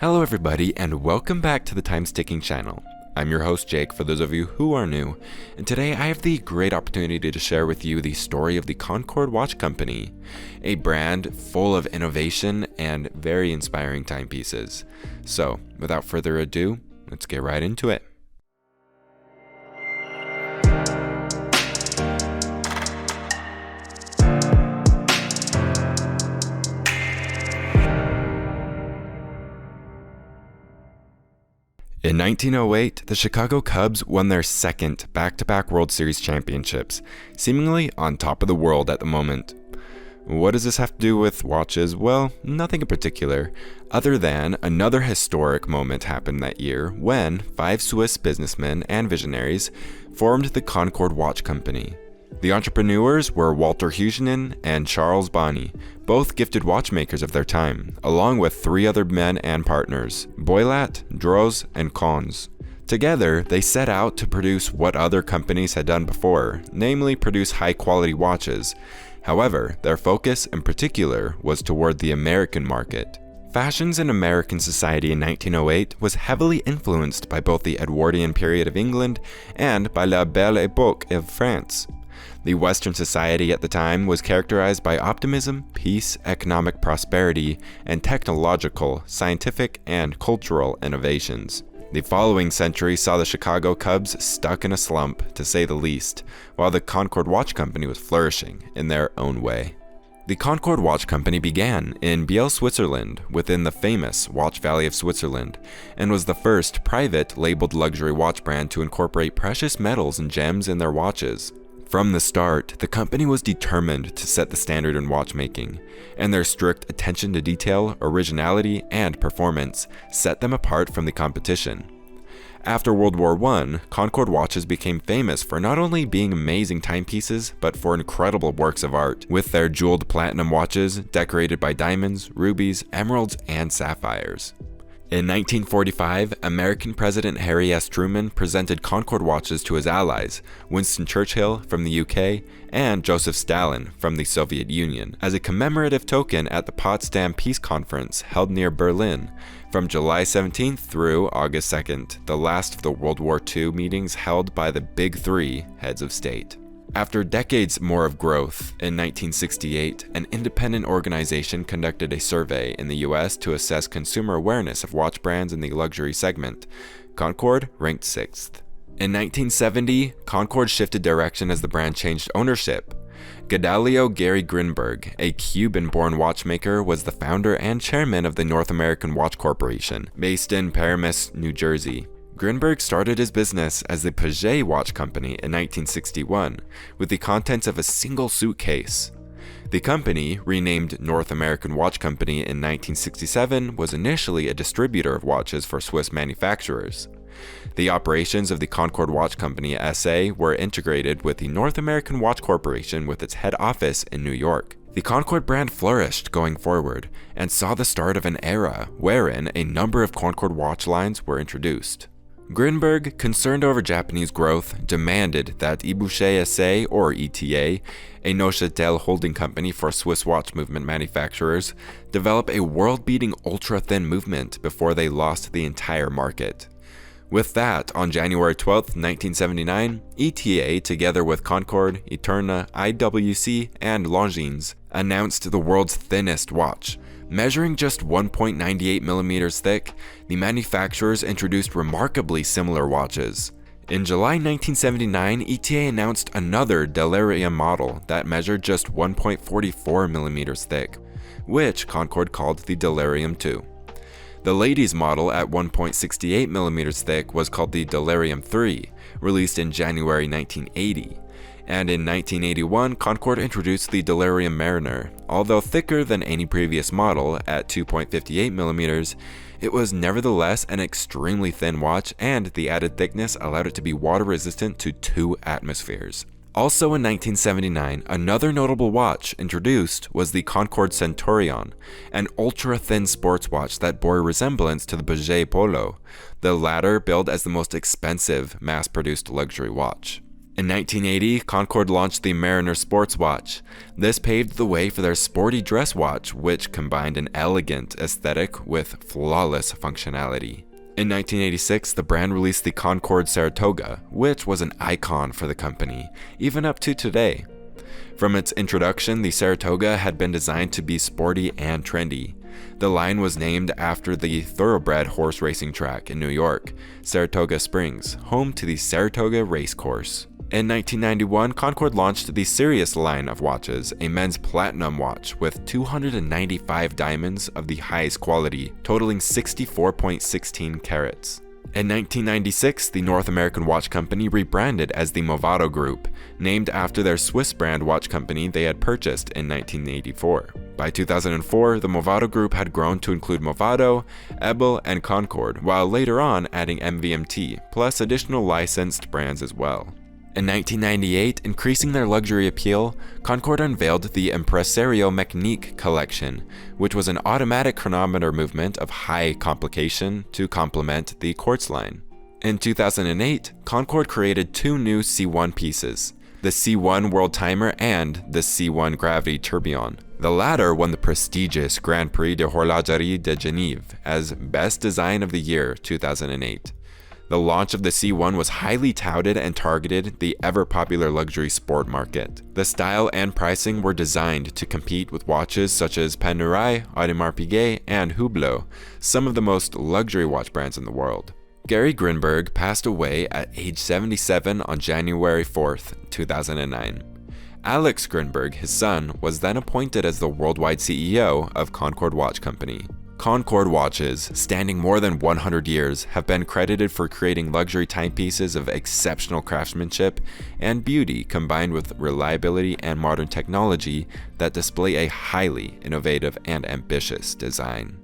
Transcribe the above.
Hello everybody and welcome back to the Time Ticking channel. I'm your host Jake for those of you who are new, and today I have the great opportunity to share with you the story of the Concord Watch Company, a brand full of innovation and very inspiring timepieces. So without further ado, let's get right into it. In 1908, the Chicago Cubs won their second back-to-back World Series championships, seemingly on top of the world at the moment. What does this have to do with watches? Well, nothing in particular, other than another historic moment happened that year when 5 Swiss businessmen and visionaries formed the Concord Watch Company. The entrepreneurs were Walter Hugenin and Charles Bonney, both gifted watchmakers of their time, along with 3 other men and partners, Boylat, Droz, and Cons. Together, they set out to produce what other companies had done before, namely produce high-quality watches. However, their focus in particular was toward the American market. Fashions in American society in 1908 was heavily influenced by both the Edwardian period of England and by La Belle Époque of France. The Western society at the time was characterized by optimism, peace, economic prosperity, and technological, scientific, and cultural innovations. The following century saw the Chicago Cubs stuck in a slump, to say the least, while the Concord Watch Company was flourishing in their own way. The Concord Watch Company began in Biel, Switzerland, within the famous Watch Valley of Switzerland, and was the first private labeled luxury watch brand to incorporate precious metals and gems in their watches. From the start, the company was determined to set the standard in watchmaking, and their strict attention to detail, originality, and performance set them apart from the competition. After World War I, Concord watches became famous for not only being amazing timepieces, but for incredible works of art, with their jeweled platinum watches decorated by diamonds, rubies, emeralds, and sapphires. In 1945, American President Harry S. Truman presented Concord watches to his allies, Winston Churchill from the UK and Joseph Stalin from the Soviet Union, as a commemorative token at the Potsdam Peace Conference held near Berlin from July 17th through August 2nd, the last of the World War II meetings held by the Big Three heads of state. After decades more of growth, in 1968, an independent organization conducted a survey in the US to assess consumer awareness of watch brands in the luxury segment. Concord ranked 6th. In 1970, Concord shifted direction as the brand changed ownership. Gedalio Gary Grinberg, a Cuban-born watchmaker, was the founder and chairman of the North American Watch Corporation, based in Paramus, New Jersey. Grinberg started his business as the Paget Watch Company in 1961, with the contents of a single suitcase. The company, renamed North American Watch Company in 1967, was initially a distributor of watches for Swiss manufacturers. The operations of the Concord Watch Company SA were integrated with the North American Watch Corporation with its head office in New York. The Concord brand flourished going forward and saw the start of an era wherein a number of Concord watch lines were introduced. Grinberg, concerned over Japanese growth, demanded that Ibouche SA, or ETA, a Neuchâtel holding company for Swiss watch movement manufacturers, develop a world-beating ultra-thin movement before they lost the entire market. With that, on January 12, 1979, ETA, together with Concord, Eterna, IWC, and Longines, announced the world's thinnest watch. Measuring just 1.98 millimeters thick, the manufacturers introduced remarkably similar watches. In July 1979, ETA announced another Delirium model that measured just 1.44 millimeters thick, which Concord called the Delirium 2. The ladies' model at 1.68 millimeters thick was called the Delirium 3, released in January 1980. And in 1981, Concord introduced the Delirium Mariner. Although thicker than any previous model at 2.58 millimeters, it was nevertheless an extremely thin watch, and the added thickness allowed it to be water resistant to 2 atmospheres. Also in 1979, another notable watch introduced was the Concord Centurion, an ultra-thin sports watch that bore resemblance to the Paget Polo, the latter billed as the most expensive mass-produced luxury watch. In 1980, Concord launched the Mariner sports watch. This paved the way for their sporty dress watch, which combined an elegant aesthetic with flawless functionality. In 1986, the brand released the Concord Saratoga, which was an icon for the company, even up to today. From its introduction, the Saratoga had been designed to be sporty and trendy. The line was named after the thoroughbred horse racing track in New York, Saratoga Springs, home to the Saratoga Race Course. In 1991, Concord launched the Sirius line of watches, a men's platinum watch with 295 diamonds of the highest quality, totaling 64.16 carats. In 1996, the North American Watch Company rebranded as the Movado Group, named after their Swiss brand watch company they had purchased in 1984. By 2004, the Movado Group had grown to include Movado, Ebel, and Concord, while later on adding MVMT, plus additional licensed brands as well. In 1998, increasing their luxury appeal, Concord unveiled the Impresario Mechanique collection, which was an automatic chronometer movement of high complication to complement the quartz line. In 2008, Concord created two new C1 pieces, the C1 World Timer and the C1 Gravity Tourbillon. The latter won the prestigious Grand Prix de Horlogerie de Genève as Best Design of the Year 2008. The launch of the C1 was highly touted and targeted the ever-popular luxury sport market. The style and pricing were designed to compete with watches such as Panerai, Audemars Piguet, and Hublot, some of the most luxury watch brands in the world. Gary Grinberg passed away at age 77 on January 4th, 2009. Alex Grinberg, his son, was then appointed as the worldwide CEO of Concord Watch Company. Concord watches, standing more than 100 years, have been credited for creating luxury timepieces of exceptional craftsmanship and beauty combined with reliability and modern technology that display a highly innovative and ambitious design.